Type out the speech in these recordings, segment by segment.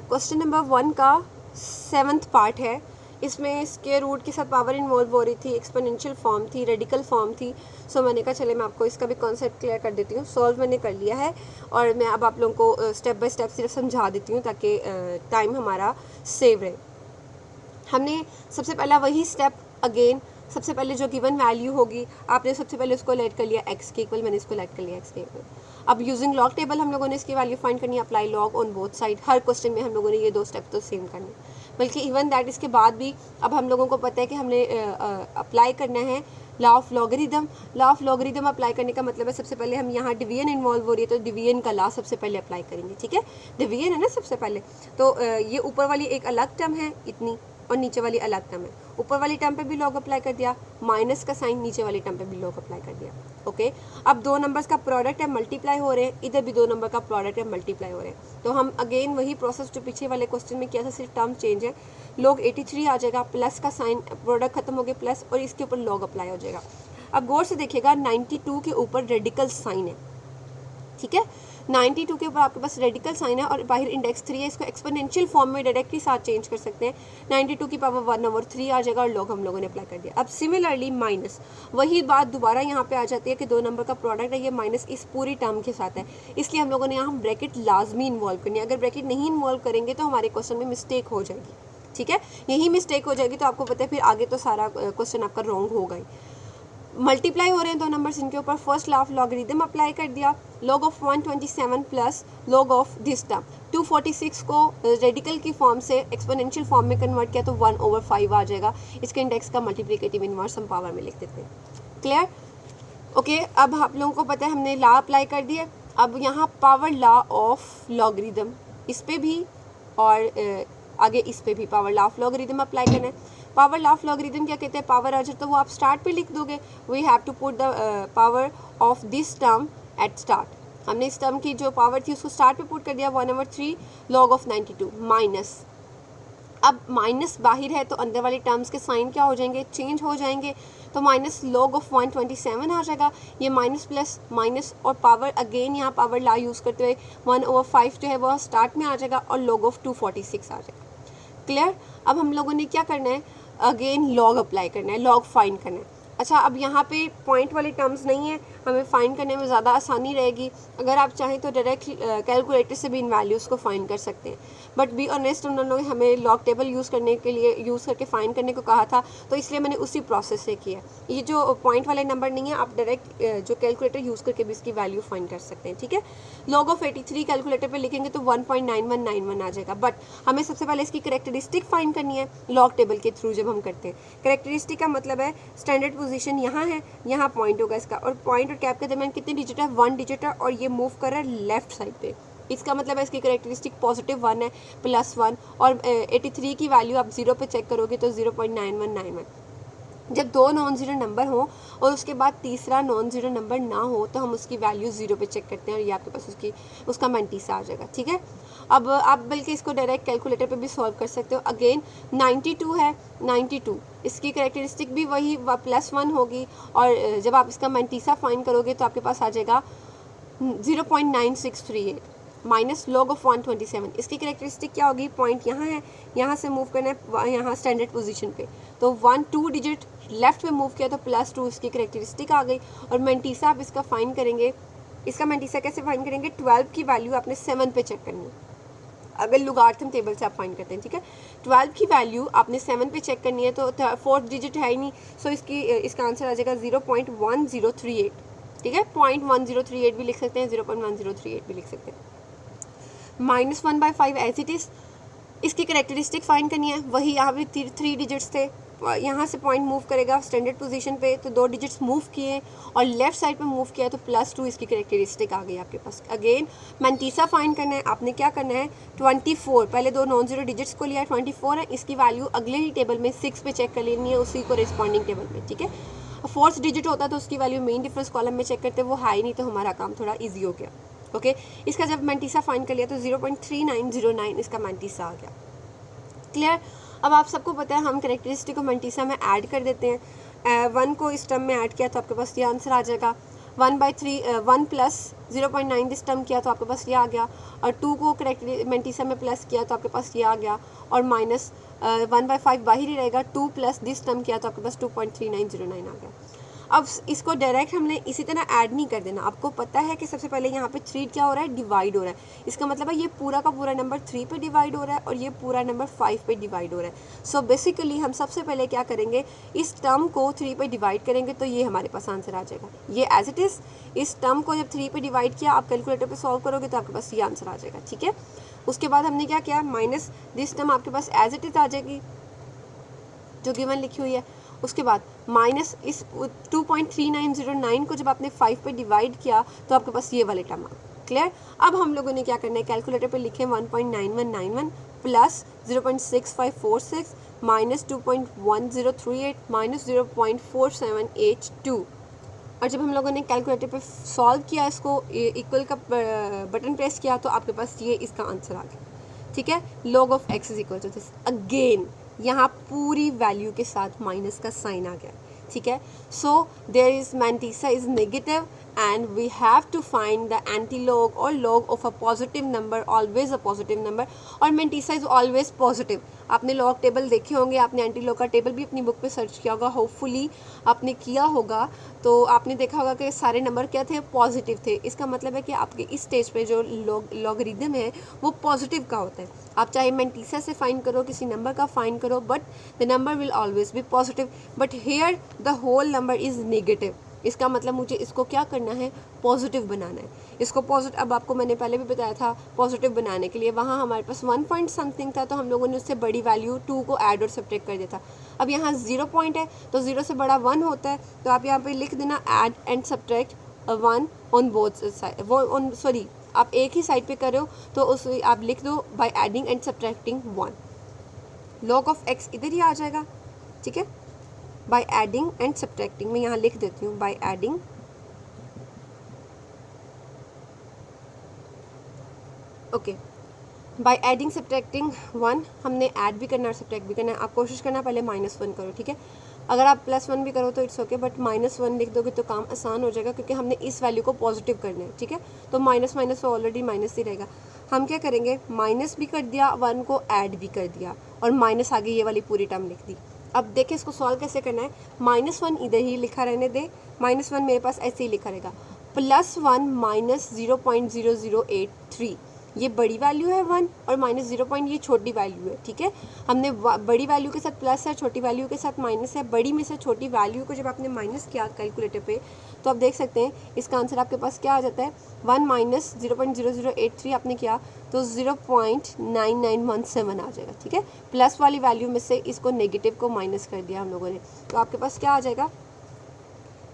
Question number 1 का 7th part है। इसमें स्क्वायर रूट के साथ पावर इन्वॉल्व हो रही थी, एक्सपोनेंशियल फॉर्म थी, रेडिकल फॉर्म थी। सो मैंने कहा चले मैं आपको इसका भी कॉन्सेप्ट क्लियर कर देती हूँ। सॉल्व मैंने कर लिया है और मैं अब आप लोगों को स्टेप बाय स्टेप सिर्फ समझा देती हूँ ताकि टाइम हमारा सेव रहे। हमने सबसे पहला वही स्टेप अगेन, सबसे पहले जो गिवन वैल्यू होगी आपने सबसे पहले उसको लेट कर लिया x के इक्वल, मैंने इसको लेट कर लिया x के इक्वल। अब यूजिंग लॉग टेबल हम लोगों ने इसकी वैल्यू फाइंड करनी है, apply log on both side. Her question में हम लोगों ने ये 2 स्टेप तो सेम करने, बल्कि इवन दैट इसके बाद भी अब हम लोगों को पता है कि हमने अप्लाई करना है law of logarithm. Law of logarithm apply करने का मतलब है सबसे पहले हम यहाँ डिवीजन इन्वॉल्व हो रही है तो डिवीजन का लॉ सबसे पहले अप्लाई करेंगे। ठीक है, डिवीजन है ना सबसे पहले, तो ये ऊपर वाली एक अलग टर्म है इतनी और नीचे वाली अलग टर्म है। ऊपर वाली टर्म पे भी लॉग अप्लाई कर दिया, माइनस का साइन नीचे वाली टर्म पे भी लॉग अप्लाई कर दिया। ओके, अब 2 नंबर्स का प्रोडक्ट है, मल्टीप्लाई हो रहे हैं, इधर भी 2 नंबर का प्रोडक्ट है, मल्टीप्लाई हो रहे हैं। तो हम अगेन वही प्रोसेस जो पीछे वाले क्वेश्चन में किया था, सिर्फ टर्म चेंज है। लॉग 83 आ जाएगा, प्लस का साइन, प्रोडक्ट खत्म हो गया प्लस, और इसके ऊपर लॉग अप्लाई हो जाएगा। अब गौर से देखिएगा 92 के ऊपर रेडिकल साइन है। ठीक है, 92 के ऊपर आपके पास रेडिकल साइन है और बाहर इंडेक्स 3 है। इसको एक्सपोनेंशियल फॉर्म में डायरेक्टली साथ चेंज कर सकते हैं। 92 की पावर 1/3 आ जाएगा और लॉग हम लोगों ने अप्लाई कर दिया। अब सिमिलरली माइनस, वही बात दोबारा यहाँ पे आ जाती है कि 2 नंबर का प्रोडक्ट है, ये माइनस इस पूरी टर्म के साथ है, इसलिए हम लोगों ने यहाँ ब्रैकेट लाजमी इन्वॉल्व करनी है। अगर ब्रैकेट नहीं इन्वॉल्व करेंगे तो हमारे क्वेश्चन में मिस्टेक हो जाएगी। ठीक है, यही मिस्टेक हो जाएगी तो आपको पता है फिर आगे तो सारा क्वेश्चन आपका रॉन्ग होगा ही। मल्टीप्लाई हो रहे हैं 2 नंबर्स, इनके ऊपर first law of logarithm apply कर दिया। Log of 127 plus log of this term 246 को रेडिकल की फॉर्म से एक्सपोनेंशियल फॉर्म में कन्वर्ट किया तो 1/5 आ जाएगा। इसके इंडेक्स का मल्टीप्लिकेटिव इनवर्स हम पावर में लिख देते हैं। क्लियर? ओके, अब आप लोगों को पता है हमने लॉ अप्लाई कर दिए। अब यहाँ पावर लॉ ऑफ लॉगरिदम, इस पर भी और आगे इस पे भी power law of logarithm apply करना है। पावर लॉ ऑफ लॉगरिदम क्या कहते हैं, पावर आ जाए तो वो आप स्टार्ट पे लिख दोगे। We have to put the power of this term at start. हमने इस टर्म की जो पावर थी उसको स्टार्ट पे पुट कर दिया, 1/3 लॉग ऑफ 92 माइनस। अब माइनस बाहर है तो अंदर वाले टर्म्स के साइन क्या हो जाएंगे, चेंज हो जाएंगे। तो माइनस लॉग ऑफ 127 आ जाएगा, ये माइनस प्लस माइनस और पावर अगेन यहाँ पावर लॉ यूज़ करते हुए 1/5 जो है वो स्टार्ट में आ जाएगा और लॉग ऑफ 246 आ जाएगा। क्लियर? अब हम लोगों ने क्या करना है, अगेन लॉग अप्लाई करना है, लॉग फाइंड करना है। अच्छा, अब यहाँ पे पॉइंट वाले टर्म्स नहीं है, हमें फाइंड करने में ज़्यादा आसानी रहेगी। अगर आप चाहें तो डायरेक्ट कैलकुलेटर से भी इन वैल्यूज़ को फाइंड कर सकते हैं, बट बी ऑनेस्ट उन्होंने हमें लॉग टेबल यूज़ करने के लिए यूज़ करके फाइंड करने को कहा था, तो इसलिए मैंने उसी प्रोसेस से किया। ये जो पॉइंट वाले नंबर नहीं है, आप डायरेक्ट जो कैलकुलेटर यूज़ करके भी इसकी वैल्यू फाइंड कर सकते हैं। ठीक है, लॉग ऑफ 83 कैलकुलेटर पर लिखेंगे तो 1.9191 आ जाएगा, बट हमें सबसे पहले इसकी करेक्टरिस्टिक फाइंड करनी है लॉग टेबल के थ्रू जब हम करते हैं। करेक्टरिस्टिक का मतलब है स्टैंडर्ड पोजीशन यहाँ है, यहाँ पॉइंट होगा इसका, और पॉइंट और कैप के दरमियान कितने डिजिट है, 1 डिजिट है, और ये मूव कर रहा है लेफ्ट साइड पे। इसका मतलब है इसकी करेक्टरिस्टिक पॉजिटिव 1 है, +1, और 83 की वैल्यू आप 0 पे चेक करोगे तो 0.9191। जब 2 नॉन ज़ीरो नंबर हो और उसके बाद तीसरा नॉन ज़ीरो नंबर ना हो तो हम उसकी वैल्यू 0 पे चेक करते हैं और ये आपके पास उसका मैंटीसा आ जाएगा। ठीक है, अब आप बल्कि इसको डायरेक्ट कैलकुलेटर पे भी सॉल्व कर सकते हो। अगेन 92 है, 92 इसकी करेक्टरिस्टिक भी वही +1 होगी, और जब आप इसका मैंटीसा फाइंड करोगे तो आपके पास आ जाएगा 0.9638 माइनस लॉग ऑफ 127। इसकी करेक्टरिस्टिक क्या होगी, पॉइंट यहाँ है, यहाँ से मूव करना है यहाँ स्टैंडर्ड पोजीशन पे, तो 2 डिजिट लेफ्ट पे मूव किया तो +2 इसकी करेक्टरिस्टिक आ गई। और मैंटीसा आप इसका फाइंड करेंगे, इसका मैंटीसा कैसे फाइंड करेंगे, 12 की वैल्यू आपने 7 पे चेक करनी है, अगर लॉगरिथम टेबल से आप फाइंड करते हैं। ठीक है, 12 की वैल्यू आपने 7 पे चेक करनी है तो 4th डिजिट है ही नहीं, सो इसका आंसर आ जाएगा 0.1038। ठीक है, 0.1038 भी लिख सकते हैं, 0.1038 भी लिख सकते हैं। -1/5 एज इट इज़। इसकी करेक्टरिस्टिक फाइंड करनी है, वही यहाँ भी 3 डिजिट्स थे, यहाँ से पॉइंट मूव करेगा स्टैंडर्ड पोजीशन पे तो 2 डिजिट्स मूव किए और लेफ्ट साइड पे मूव किया तो +2 इसकी करेक्टरिस्टिक आ गई आपके पास। अगेन मैंटीसा फाइंड करना है, आपने क्या करना है 24, पहले 2 नॉन ज़ीरो डिजिट्स को लिया, 24 है, इसकी वैल्यू अगले ही टेबल में 6 पे चेक कर लेनी है, उसी को रिस्पॉन्डिंग टेबल में। ठीक है, 4th डिजिट होता तो उसकी वैल्यू मेन डिफरेंस कॉलम में चेक करते, वो हाई नहीं तो हमारा काम थोड़ा ईजी हो गया। ओके, इसका जब मैंटीसा फाइंड कर लिया तो 0.3909 इसका मैंटीसा आ गया। क्लियर? अब आप सबको पता है हम करेक्टरिस्टिक को मैंटीसा में ऐड कर देते हैं। 1 को इस टर्म में ऐड किया तो आपके पास ये आंसर आ जाएगा। 1 प्लस 0.9 दिस टर्म किया तो आपके पास ये आ गया, और 2 को करेक्ट मेंटिसा में प्लस किया तो आपके पास ये आ गया, और माइनस 1/5 बाहर ही रहेगा, 2 प्लस दिस टर्म किया तो आपके पास 2.3909 आ गया। अब इसको डायरेक्ट हमने इसी तरह ऐड नहीं कर देना। आपको पता है कि सबसे पहले यहाँ पे 3 क्या हो रहा है, डिवाइड हो रहा है। इसका मतलब है ये पूरा का पूरा नंबर 3 पे डिवाइड हो रहा है और ये पूरा नंबर 5 पे डिवाइड हो रहा है। सो बेसिकली हम सबसे पहले क्या करेंगे, इस टर्म को 3 पे डिवाइड करेंगे तो ये हमारे पास आंसर आ जाएगा। ये एज इट इज़ इस टर्म को जब 3 पे डिवाइड किया, आप कैलकुलेटर पे सॉल्व करोगे तो आपके पास ये आंसर आ जाएगा। ठीक है, उसके बाद हमने क्या किया, माइनस दिस टर्म आपके पास एज इट इज़ आ जाएगी जो गिवन लिखी हुई है। उसके बाद माइनस इस 2.3909 को जब आपने 5 पे डिवाइड किया तो आपके पास ये वाले टर्म आ। क्लियर। अब हम लोगों ने क्या करना है, कैलकुलेटर पे लिखें 1.9191 प्लस 0.6546 माइनस 2.1038 माइनस 0.4782, और जब हम लोगों ने कैलकुलेटर पे सॉल्व किया, इसको इक्वल का बटन प्रेस किया तो आपके पास ये इसका आंसर आ गया। ठीक है, log of x is equal to this. Again यहाँ पूरी वैल्यू के साथ माइनस का साइन आ गया। ठीक है, so there is mantissa is negative and we have to find the anti log और log of a positive number, always a positive number, और मेंटिसा इज ऑलवेज पॉजिटिव। आपने लॉग टेबल देखे होंगे, आपने एंटी लॉग का table भी अपनी book पे सर्च किया होगा, होपफुली आपने किया होगा, तो आपने देखा होगा कि सारे नंबर क्या थे, पॉजिटिव थे। इसका मतलब है कि आपके इस स्टेज पे जो लॉगरिदम है वो पॉजिटिव का होता है। आप चाहे मेंटिसा से फाइंड करो, किसी नंबर का फाइंड करो, but the number will always be positive. But here the whole number is negative. इसका मतलब मुझे इसको क्या करना है, पॉजिटिव बनाना है इसको पॉजिटिव। अब आपको मैंने पहले भी बताया था, पॉजिटिव बनाने के लिए वहाँ हमारे पास 1 पॉइंट समथिंग था, तो हम लोगों ने उससे बड़ी वैल्यू 2 को ऐड और सब्ट्रैक्ट कर दिया था। अब यहाँ 0 पॉइंट है तो 0 से बड़ा 1 होता है, तो आप यहाँ पे लिख देना add and subtract 1 on both side, वो ऑन सॉरी आप एक ही साइड पे कर रहे हो तो उस आप लिख दो by adding and subtracting 1। Log of x इधर ही आ जाएगा। ठीक है, बाय एडिंग एंड सब्ट्रैक्टिंग, मैं यहाँ लिख देती हूँ by adding okay, by adding subtracting 1। हमने ऐड भी करना है और सब्ट्रैक्ट भी करना है। आप कोशिश करना पहले -1 करो। ठीक है, अगर आप +1 भी करो तो इट्स ओके, बट -1 लिख दोगे तो काम आसान हो जाएगा, क्योंकि हमने इस वैल्यू को पॉजिटिव करना है। ठीक है, तो माइनस माइनस तो ऑलरेडी माइनस ही रहेगा। हम क्या करेंगे, माइनस भी कर दिया, 1 को ऐड भी कर दिया, और माइनस आगे ये वाली पूरी टर्म लिख दी। अब देखें इसको सॉल्व कैसे करना है। -1 इधर ही लिखा रहने दे, -1 मेरे पास ऐसे ही लिखा रहेगा, +1 माइनस 0.0083, ये बड़ी वैल्यू है 1, और -0 ये छोटी वैल्यू है। ठीक है, हमने बड़ी वैल्यू के साथ प्लस है, छोटी वैल्यू के साथ माइनस है। बड़ी में से छोटी वैल्यू को जब आपने माइनस किया कैलकुलेटर पे, तो आप देख सकते हैं इसका आंसर आपके पास क्या आ जाता है, 1 माइनस 0.0083 आपने किया तो 0.9917 आ जाएगा। ठीक है, प्लस वाली वैल्यू में से इसको नेगेटिव को माइनस कर दिया हम लोगों ने, तो आपके पास क्या आ जाएगा,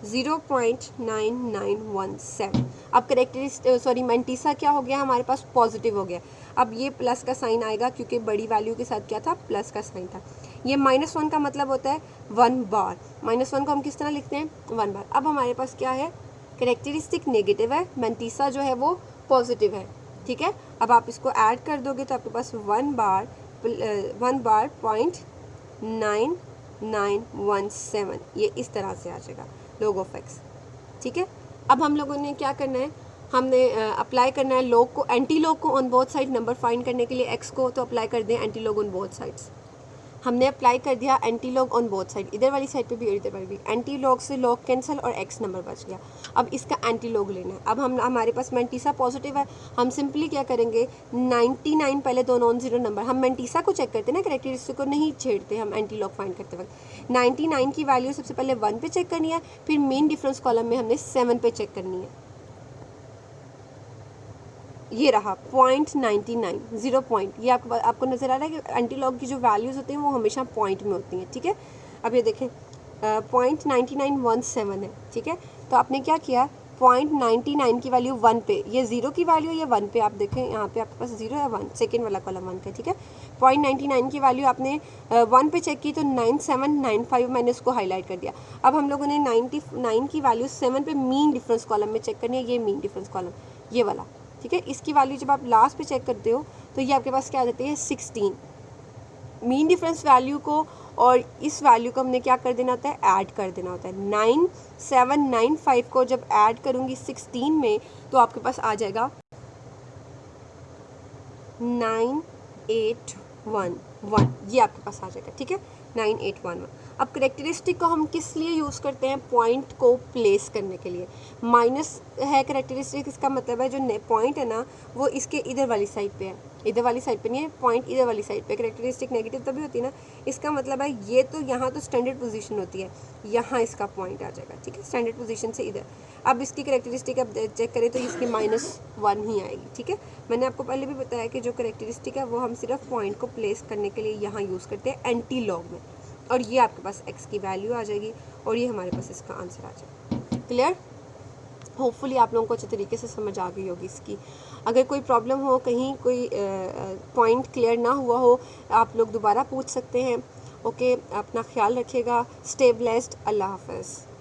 0.9917। अब करेक्टरिस्टिक मेंटिसा क्या हो गया, हमारे पास पॉजिटिव हो गया। अब ये प्लस का साइन आएगा, क्योंकि बड़ी वैल्यू के साथ क्या था, प्लस का साइन था। ये -1 का मतलब होता है 1 बार। -1 को हम किस तरह लिखते हैं, 1 बार। अब हमारे पास क्या है, करेक्टरिस्टिक नेगेटिव है, मेंटिसा जो है वो पॉजिटिव है। ठीक है, अब आप इसको ऐड कर दोगे तो आपके पास 1 बार 0.9917 ये इस तरह से आ जाएगा log ऑफ x। ठीक है, अब हम लोगों ने क्या करना है, हमने अप्लाई करना है log को, एंटी log को on both side number find करने के लिए x को, तो अप्लाई कर दें anti log on both sides. हमने अप्लाई कर दिया anti log on both side, इधर वाली साइड पे भी और इधर वाली भी। एंटी लॉग से लॉग कैंसिल और x नंबर बच गया। अब इसका एंटी लॉग लेना है। अब हम हमारे पास मेंटिसा पॉजिटिव है, हम सिंपली क्या करेंगे, 99 पहले दो नॉन जीरो नंबर, हम मेंटिसा को चेक करते हैं ना, करेक्टरिस्टिक को नहीं छेड़ते हम एंटी लॉग फाइंड करते वक्त। 99 की वैल्यू सबसे पहले 1 पे चेक करनी है, फिर मेन डिफरेंस कॉलम में हमने 7 पे चेक करनी है। ये रहा 0.99 0 पॉइंट, ये आपको नज़र आ रहा है कि एंटी लॉग की जो वैल्यूज़ होती हैं वो हमेशा पॉइंट में होती हैं। ठीक है, अब ये देखें 0.9917 है। ठीक है, तो आपने क्या किया, 0.99 की वैल्यू 1 पे, ये 0 की वैल्यू ये 1 पे, आप देखें यहाँ पे आपके पास 0 है, 1 सेकेंड वाला कॉलम 1 पे। ठीक है, 0.99 की वैल्यू आपने 1 पे चेक की तो 9795 मैंने उसको हाईलाइट कर दिया। अब हम लोगों ने 99 की वैल्यू 7 पे मीन डिफरेंस कॉलम में चेक करनी है, ये मीन डिफरेंस कॉलम ये वाला। ठीक है, इसकी वैल्यू जब आप लास्ट पे चेक करते हो तो ये आपके पास क्या आ जाती है, 16। मीन डिफरेंस वैल्यू को और इस वैल्यू को हमने क्या कर देना होता है, ऐड कर देना होता है। 9795 को जब ऐड करूँगी 16 में तो आपके पास आ जाएगा 9811, ये आपके पास आ जाएगा, ठीक है, 9811। अब करेक्टरिस्टिक को हम किस लिए यूज़ करते हैं, पॉइंट को प्लेस करने के लिए। माइनस है करेक्टरिस्टिक, इसका मतलब है जो पॉइंट है ना वो इसके इधर वाली साइड पे है, इधर वाली साइड पे नहीं है, पॉइंट इधर वाली साइड पे। करेक्टरिस्टिक नेगेटिव तभी होती है ना, इसका मतलब है ये तो यहाँ तो स्टैंडर्ड पोजीशन होती है, यहाँ इसका पॉइंट आ जाएगा, ठीक है, स्टैंडर्ड पोजीशन से इधर। अब इसकी करेक्टरिस्टिक अब चेक करें तो इसकी -1 ही आएगी, ठीक है। मैंने आपको पहले भी बताया कि जो करेक्टरिस्टिक है वो हम सिर्फ पॉइंट को प्लेस करने के लिए यहाँ यूज़ करते हैं एंटी लॉग में, और ये आपके पास x की वैल्यू आ जाएगी और ये हमारे पास इसका आंसर आ जाएगा। क्लियर? होपफुली आप लोगों को अच्छे तरीके से समझ आ गई होगी इसकी। अगर कोई प्रॉब्लम हो, कहीं कोई पॉइंट क्लियर ना हुआ हो, आप लोग दोबारा पूछ सकते हैं। ओके, अपना ख्याल रखिएगा। Stay blessed. अल्लाह हाफ़िज़।